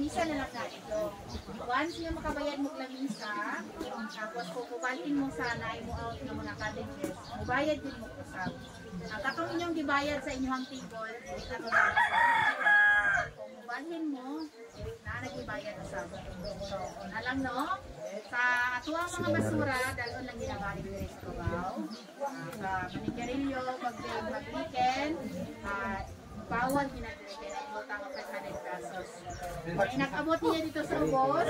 lamisa na lang dito. Once nga makabayad mo lamisa, tapos kukubalin mo sana mo out ng mga cottages, mubayad din mo kusab. Ang katong inyong gibayad sa inyong table, dito na lamisa. Kung mubalhin mo, na nagibayad sa so, na lang no, sa atuang mga basura, dalon lang ginabalik ng Escobaw. Sa Manigarillo, mag-weekend, bawal ginagregay na utang of 500 pesos. May nakabot niya dito sa ubos,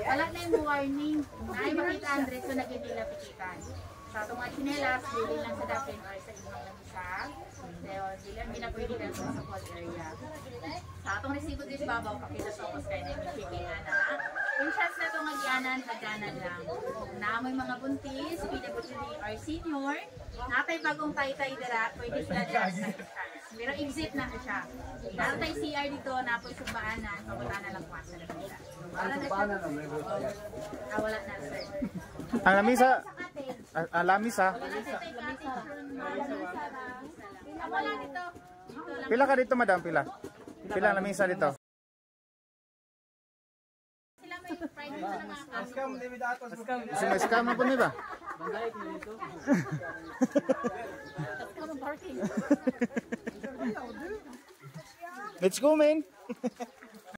wala na yung warning, na ay makita 100 so nag-dilapikitan. Sa itong mga chinelas, dili lang sa dapin or sa inyong lagisag. Dili lang binapwede sa support area. Sa itong resibo din sa babaw, pakita sa ubos kayo na yung chikinan na. Yung shots na itong magyanan, hagyanan lang. Na may mga buntis, PWD or senior, natay bagong tay-tay dira, pwede sila dira sa pero exit na siya. Dahil tayo CR dito, napoy sumbaanan, papunta na lang po sa lamisa. Wala na sir. Ang lamisa? Ang lamisa? Wala dito. Pila ka dito madam? Pila? Pila ang lamisa dito? Sila may private na mga Askam, David Atos. May scam na po niba? Bangay ko dito. parking. Let's go, man!